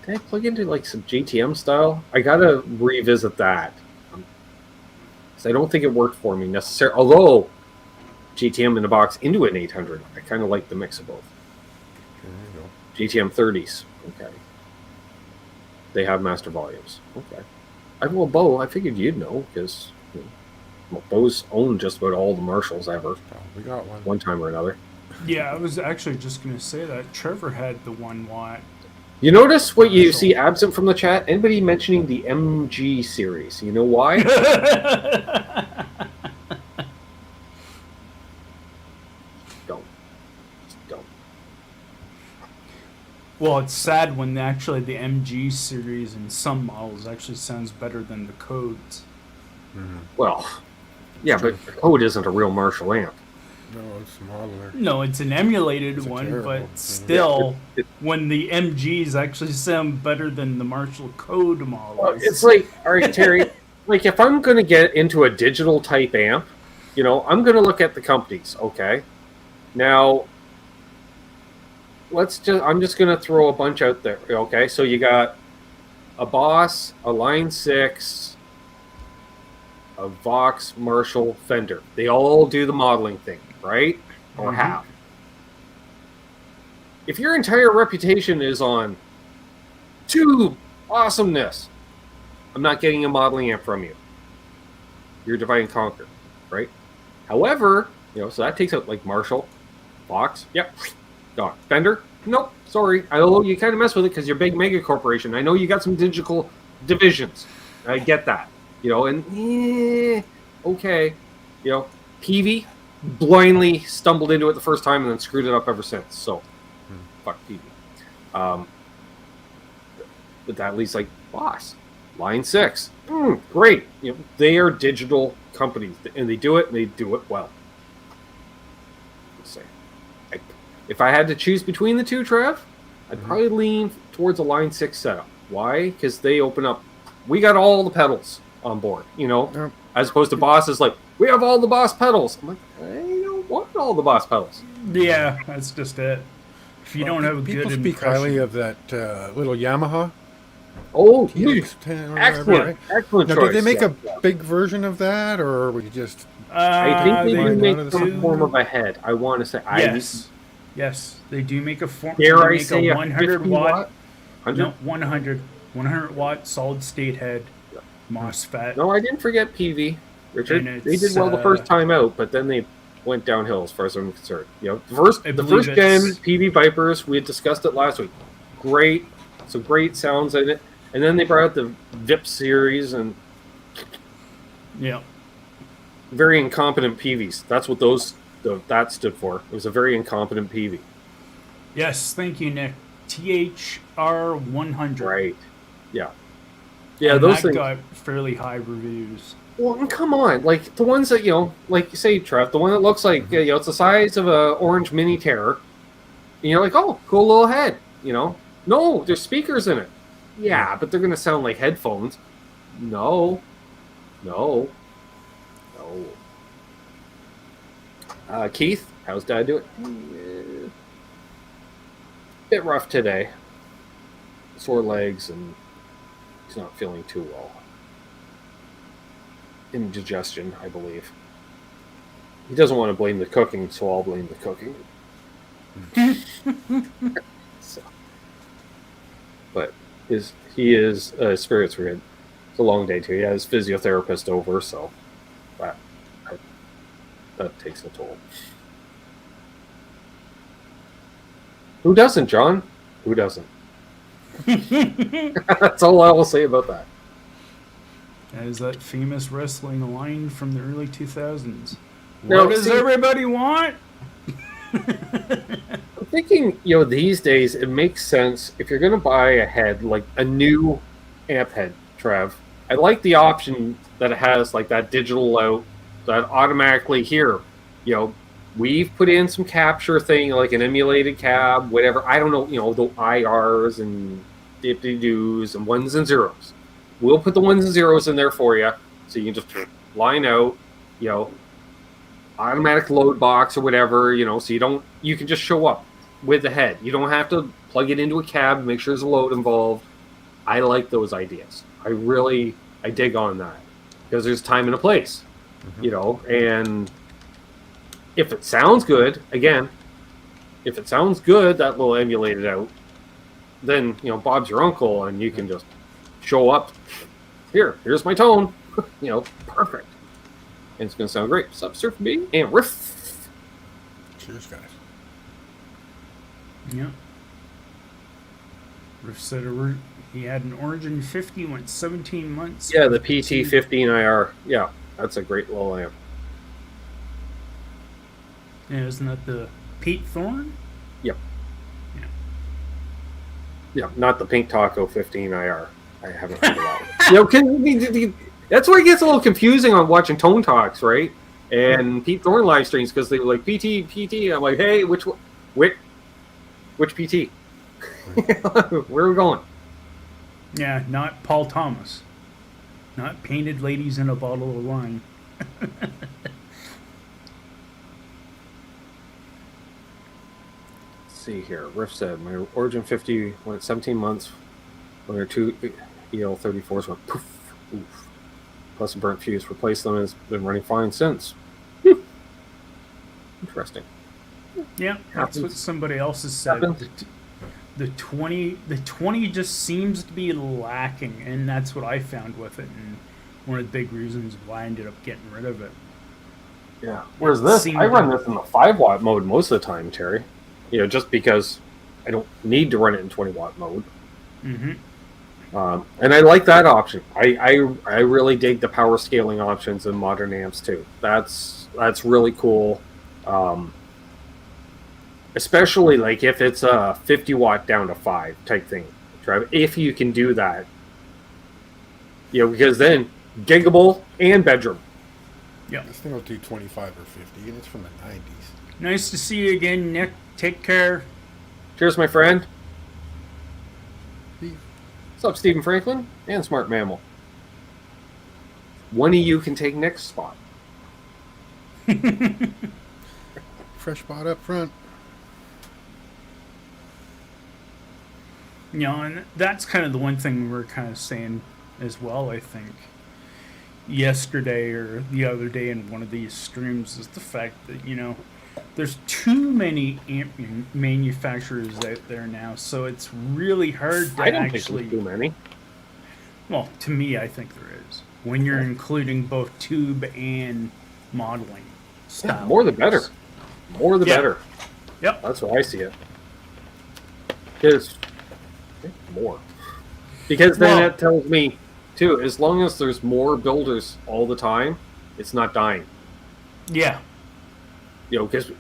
Did I plug into like some GTM style? I gotta revisit that. Because I don't think it worked for me necessarily. Although GTM in the box into an 800, I kind of like the mix of both. GTM 30s, okay. They have master volumes, okay. Bo, I figured you'd know because Bo's owned just about all the Marshalls ever. Oh, we got one time or another. Yeah, I was actually just going to say that. Trevor had the 1 watt. You notice what you see absent from the chat? Anybody mentioning the MG series? You know why? Don't. Well, it's sad when actually the MG series in some models actually sounds better than the codes. Mm-hmm. Well, yeah, but the code isn't a real Marshall amp. No, it's modeler. No, it's an emulated It's one, terrible. but still, Yeah, when the MGs actually sound better than the Marshall code models. Well, it's like, all right, Terry, like if I'm going to get into a digital type amp, I'm going to look at the companies, okay? Now, I'm just going to throw a bunch out there, okay? So you got a Boss, a Line 6, a Vox, Marshall, Fender. They all do the modeling thing, right? Or have. If your entire reputation is on tube awesomeness, I'm not getting a modeling amp from you. You're divide and conquer, right? However, so that takes out like Marshall, Vox, yep, gone. Fender, nope, sorry. Although you kind of mess with it because you're a big mega corporation. I know you got some digital divisions. I get that. Okay. PV blindly stumbled into it the first time and then screwed it up ever since. So, fuck PV. But that leaves like Boss, Line 6. Great. They are digital companies and they do it and they do it well. If I had to choose between the two, Trev, I'd probably lean towards a Line 6 setup. Why? Because they open up. We got all the pedals on board, as opposed to Boss is like, we have all the Boss pedals. I'm like, I don't want all the Boss pedals. Yeah, that's just it. If you don't have a good people speak impression. highly of that little Yamaha. Oh, TX10 or excellent, whatever, right? excellent Now, choice. did they make yeah. a big version of that, or were you just? I think they do make out of some the- form of a head. I want to say, Yes, they do make a form. dare they I make say a a 100 50 watt? 100? No, 100 watt solid state head MOSFET. No, I didn't forget PV, Richard. And They did well the first time out, but then they went downhill as far as I'm concerned. The first believe gen it's- PV Vipers, we had discussed it last week. Great, some great sounds in it, and then they brought out the VIP series and Yeah. very incompetent PVs. That's what that stood for. It was a very incompetent PV. Yes, thank you, Nick. THR 100. Right. Yeah. Yeah, And those that things. got fairly high reviews. Well, and come on, like the ones that like you say, Trev, the one that looks like it's the size of a orange mini Terror. And you're like, oh, cool little head. No, there's speakers in it. Yeah, but they're gonna sound like headphones. No. Keith, how's Dad doing? Bit rough today. Sore legs, and he's not feeling too well. Indigestion, I believe. He doesn't want to blame the cooking, so I'll blame the cooking. But his spirits were good. It's a long day too. He had his physiotherapist over, so that takes a toll. Who doesn't, John? Who doesn't? That's all I will say about that. That is that famous wrestling line from the early 2000s. Now, What does everybody want? I'm thinking, these days it makes sense if you're going to buy a head, like a new amp head, Trev. I like the option that it has, like that digital out that automatically here, we've put in some capture thing, like an emulated cab, whatever. I don't know, the IRs and dip-de-doos and ones and zeros. We'll put the ones and zeros in there for you, so you can just line out, automatic load box or whatever, so you can just show up with the head. You don't have to plug it into a cab, make sure there's a load involved. I like those ideas. I dig on that because there's time and a place, and if it sounds good, that little emulated out, then, Bob's your uncle and you can just show up. Here's my tone, perfect. And it's going to sound great. What's up, Surf B? And Riff. Cheers, guys. Yeah. Riff said he had an Origin 50, went 17 months. Yeah, the PT15IR. Yeah, that's a great little amp. Yeah, isn't that the Pete Thorne? Yep. Yeah, not the Pink Taco 15IR. I haven't heard of that. That's where it gets a little confusing on watching Tone Talks, right? And Pete Thorne live streams because they were like PT. I'm like, hey, which PT? Where are we going? Yeah, not Paul Thomas. Not Painted Ladies in a Bottle of Wine. Let's see here. Riff said, my Origin 50 went 17 months. One or two EL34s went poof. Oof. Plus a burnt fuse. Replaced them and it's been running fine since. Interesting. Yeah, that's what somebody else has said. The 20 just seems to be lacking, and that's what I found with it, and one of the big reasons why I ended up getting rid of it. Yeah. Whereas this, I run this in the 5-watt mode most of the time, Terry. Just because I don't need to run it in 20-watt mode. Mm-hmm. And I like that option. I really dig the power scaling options in modern amps too. That's really cool. Especially like if it's a 50-watt down to 5 type thing. If you can do that. Because then giggable and bedroom. Yeah. This thing will do 25 or 50, and it's from the 90s. Nice to see you again, Nick. Take care. Cheers, my friend. Steve. What's up, Stephen Franklin and Smart Mammal? One of you can take Nick's spot. Fresh spot up front. And that's kind of the one thing we were kind of saying as well, I think, yesterday or the other day in one of these streams, is the fact that, there's too many amp manufacturers out there now, so it's really hard to I don't actually... think there's too many. Well, to me, I think there is. When you're including both tube and modeling styles. Yeah, more the better. More the better. Yep. That's why I see it. Because more. Because then that tells me, too, as long as there's more builders all the time, it's not dying. Yeah. Because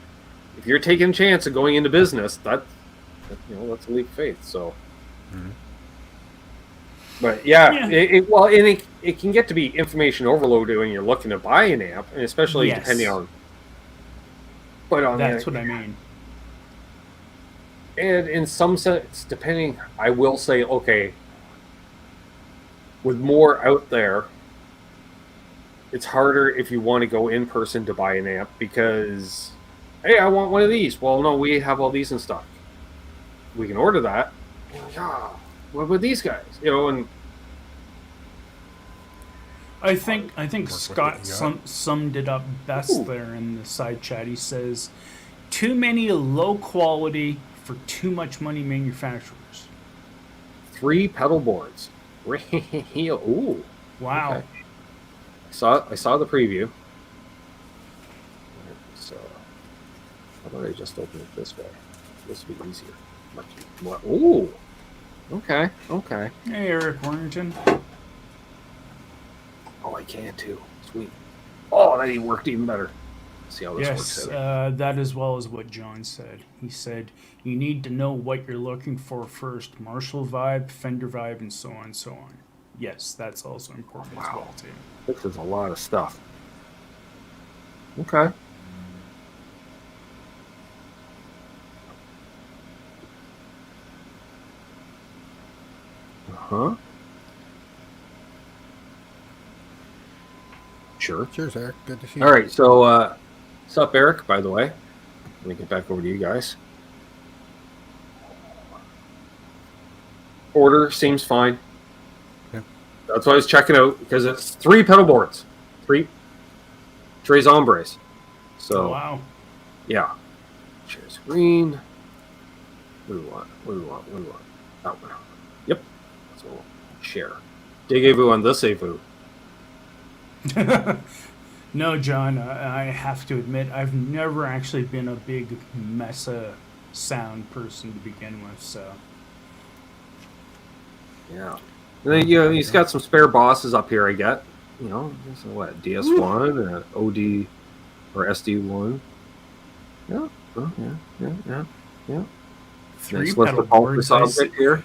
if you're taking a chance of going into business, that's a leap of faith. So, Mhm. but yeah, Yeah. it can get to be information overload when you're looking to buy an amp, and especially Yes. depending on. But on That's the, what I mean. and in some sense, depending, I will say, okay, with more out there, it's harder if you want to go in person to buy an amp because, hey, I want one of these. Well, no, we have all these in stock. We can order that. Yeah, what about these guys? And I think with Scott what you got. summed it up best Ooh. there in the side chat. He says, "Too many low quality for too much money manufacturers." 3 pedal boards. Ooh, Wow. okay. I saw the preview. So, how about I just open it this way? This would be easier. Much more. Ooh. Okay. Hey, Eric Warrington. Oh, I can too. Sweet. Oh, that even worked even better. Let's see how this Yes, works out. that as well as what John said. He said you need to know what you're looking for first: Marshall vibe, Fender vibe, and so on and so on. Yes, that's also important as well too. This is a lot of stuff. Okay. Uh-huh. Sure. Cheers, Eric. Good to see you. All right, so what's up, Eric, by the way? Let me get back over to you guys. Order seems fine. Yeah. That's why I was checking out, because it's 3 pedal boards. 3 Tres Hombres. So, Wow. yeah. Share screen. What do we want? That one. Yep. So, share. Degez-vous on this Evu. No, John, I have to admit, I've never actually been a big Mesa sound person to begin with, so. Yeah. And then, he's got some spare bosses up here, I get. There's what, DS1, OD, or SD1. Yeah. Oh, yeah. 3 Nice list pedal of all boards. this object here.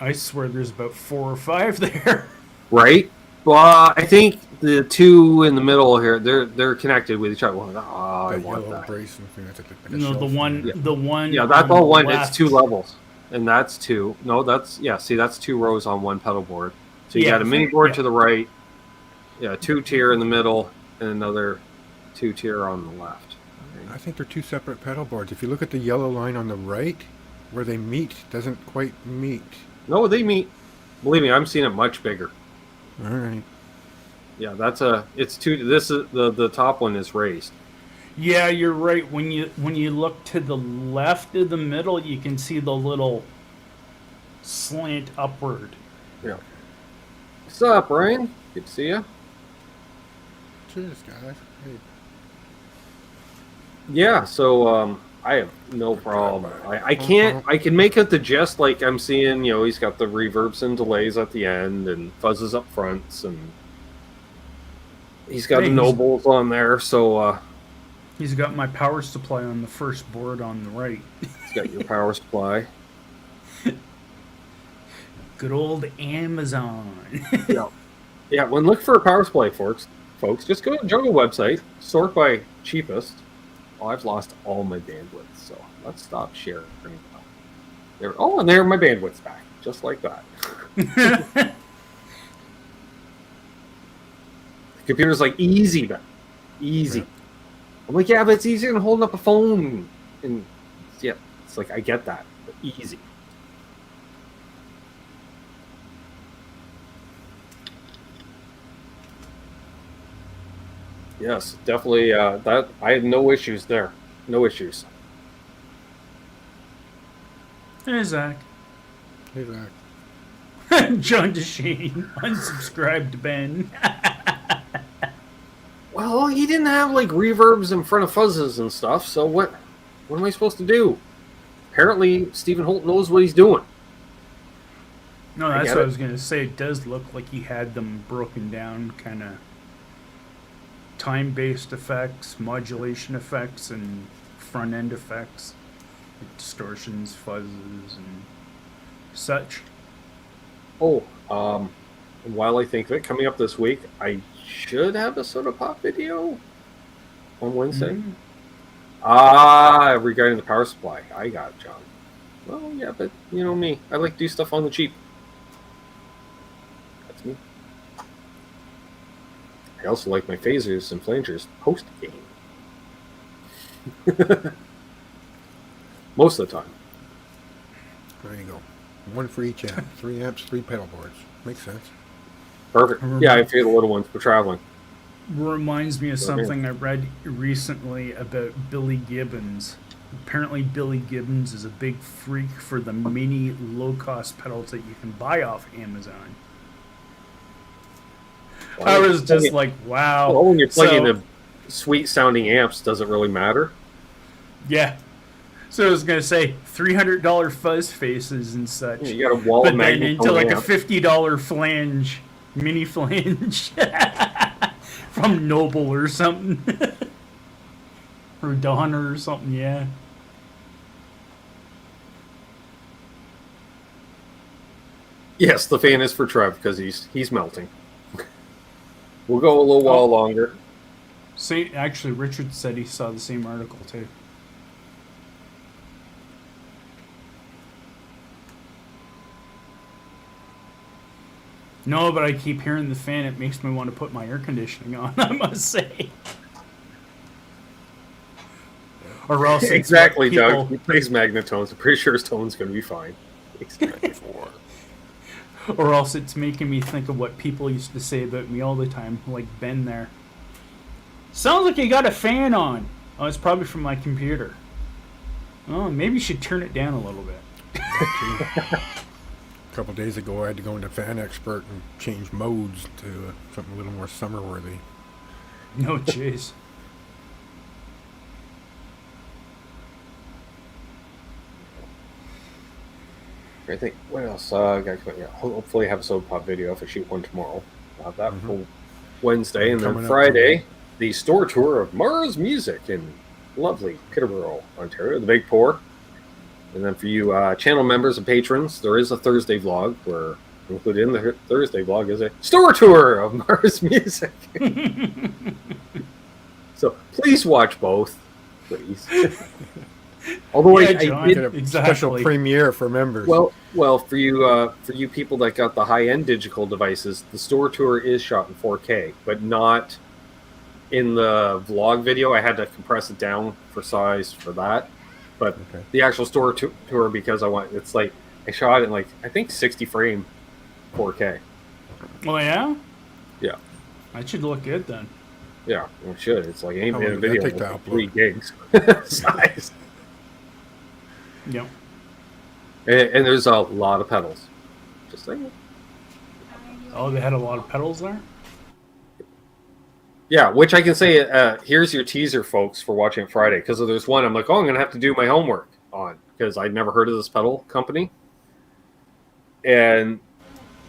I swear there's about 4 or 5 there. Right? Well, I think the 2 in the middle here, they're connected with each other. Well, I That want yellow that. brace and thing, that's like a No, the shelf. one, Yeah. the one. Yeah, that's on all the one. left. It's 2 levels. And that's 2. No, see, that's 2 rows on one pedal board. So you Yeah, got a mini board yeah. to the right, 2 tier in the middle, and another 2 tier on the left. I think they're 2 separate pedal boards. If you look at the yellow line on the right, where they meet, doesn't quite meet. No, they meet. Believe me, I'm seeing it much bigger. All right. Yeah, it's 2. This is the top one is raised. Yeah, you're right. When you look to the left of the middle, you can see the little slant upward. Yeah. What's up, Ryan? Good to see you. Cheers, guys. Hey. Yeah, so I have no problem. I can make it the gist, like I'm seeing, he's got the reverbs and delays at the end and fuzzes up fronts, and he's got the nobles on there, so He's got my power supply on the first board on the right. he's got your power supply. Good old Amazon. Yeah, when look for a power supply, folks, just go to the Jungle website, sort by cheapest. Oh, I've lost all my bandwidth, so let's stop sharing. And there my bandwidth's back, just like that. The computer's like, easy, Ben. Easy. Yeah. I'm like, yeah, but it's easier than holding up a phone. And yeah, it's like, I get that, but easy. Yes, definitely. That I had no issues there. No issues. Hey, Zach. Hey, Zach. John DeShane unsubscribed to Ben. Well, he didn't have like reverbs in front of fuzzes and stuff. So what am I supposed to do? Apparently, Stephen Holt knows what he's doing. No, that's what I was going to say. It does look like he had them broken down, kind of time-based effects, modulation effects, and front-end effects. distortions, fuzzes, and such. Oh, while I think of it, coming up this week, I should have a Soda Pop video on Wednesday. Regarding the power supply. I got it, John. Well, yeah, but you know me. I like to do stuff on the cheap. That's me. I also like my phasers and flangers post-game. Most of the time. There you go. One for each amp. 3 amps, 3 pedal boards. Makes sense. Perfect. Yeah, I feel the little ones for traveling. Reminds me of something I read recently about Billy Gibbons. Apparently, Billy Gibbons is a big freak for the mini low-cost pedals that you can buy off Amazon. Well, I was just like, wow. Well, when you're plugging the sweet-sounding amps, does it really matter? Yeah. So I was going to say, $300 fuzz faces and such. Yeah, you got a wall but of then magnetone into like amp. a $50 flange, mini flange from Noble or something. Or Donner or something, yeah. Yes, the fan is for Trev because he's melting. We'll go a little while longer. See, actually, Richard said he saw the same article too. No, but I keep hearing the fan. It makes me want to put my air conditioning on, I must say. Or else it's Exactly, people, Doug. He plays magnetones. I'm pretty sure his tone's going to be fine. or else it's making me think of what people used to say about me all the time, like Ben there. Sounds like you got a fan on. Oh, it's probably from my computer. Oh, maybe you should turn it down a little bit. A couple days ago, I had to go into Fan Expert and change modes to something a little more summer-worthy. No, jeez. I think, what else? Hopefully have a Soda Pop video if I shoot one tomorrow. That for Wednesday. And then Coming up Friday, the store tour of Mars Music in lovely Peterborough, Ontario, the Big Pour. And then for you channel members and patrons, there is a Thursday vlog where included in the Thursday vlog is a store tour of Mars Music. So please watch both, please. Although Yeah, I John. did Get a Exactly. special premiere for members. well for you people that got the high-end digital devices, the store tour is shot in 4K, but not in the vlog video. I had to compress it down for size for that. But the actual store tour, because it's like I shot it in like I think 60 frame 4K. Oh yeah? Yeah. That should look good then. Yeah, it should. It's like any How long minute did that video take to with upload? 3 gigs size. Yep. And there's a lot of pedals. Just saying. Oh, they had a lot of pedals there? Yeah, which I can say, here's your teaser, folks, for watching it Friday. Because there's one I'm like, oh, I'm going to have to do my homework on. Because I'd never heard of this pedal company. And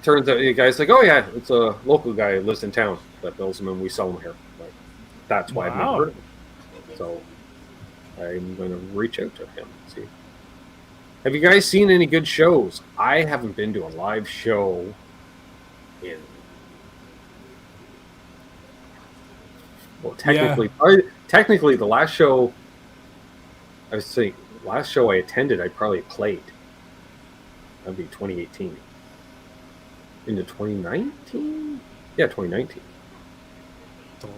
turns out the guy's like, oh, yeah, it's a local guy who lives in town that builds them and we sell them here. Like, that's why I've never heard of them. So I'm going to reach out to him and see. Have you guys seen any good shows? I haven't been to a live show in... Well, technically, the last show I attended, I probably played. That'd be 2018. Into 2019? Yeah, 2019. The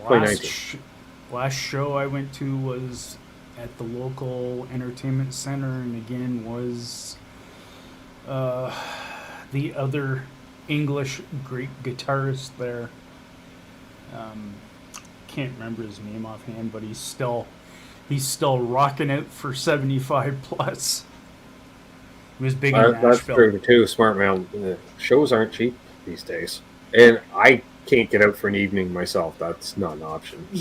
last show I went to was at the local entertainment center, and again was the other English great guitarist there. Can't remember his name offhand, but he's still rocking out for 75 plus. He was big in Nashville. That's true too. Smart man. Shows aren't cheap these days, and I can't get out for an evening myself. That's not an option. So.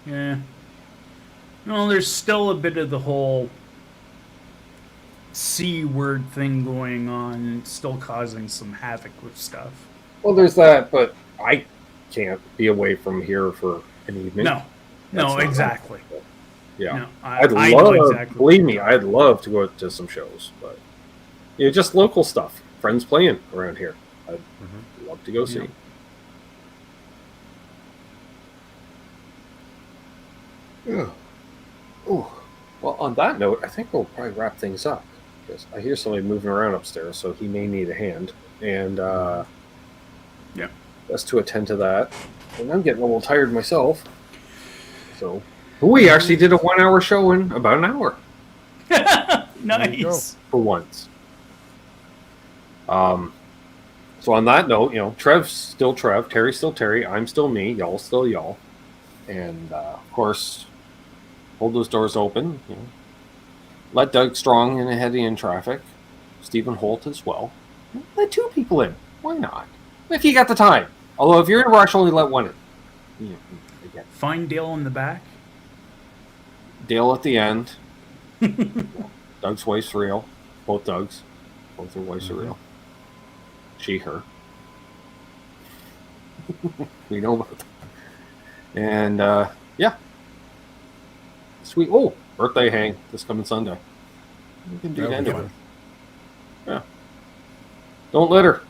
Yeah. Well, there's still a bit of the whole C word thing going on, and it's still causing some havoc with stuff. Well, there's that, but I can't be away from here for an evening. No, exactly. Yeah, No, I'd I love, know exactly. believe me, I'd love to go to some shows, but just local stuff, friends playing around here. I'd love to go see. Yeah. Oh, well, on that note, I think we'll probably wrap things up because I hear somebody moving around upstairs, so he may need a hand, and best to attend to that. And I'm getting a little tired myself, so we actually did a 1 hour show in about an hour. Nice. For once. So on that note, Trev's still Trev, Terry's still Terry, I'm still me, y'all still y'all, and of course, hold those doors open. Let Doug Strong in ahead in traffic, Stephen Holt as well. Let 2 people in. Why not? If you got the time. Although if you're in a rush, only let 1 in. Again. Find Dale in the back. Dale at the end. Doug's wife's real. Both Doug's. Both their wives are real. She, her. We know about that. And, yeah. Sweet. Oh, birthday hang this coming Sunday. You can do that anyway. Yeah. Don't litter.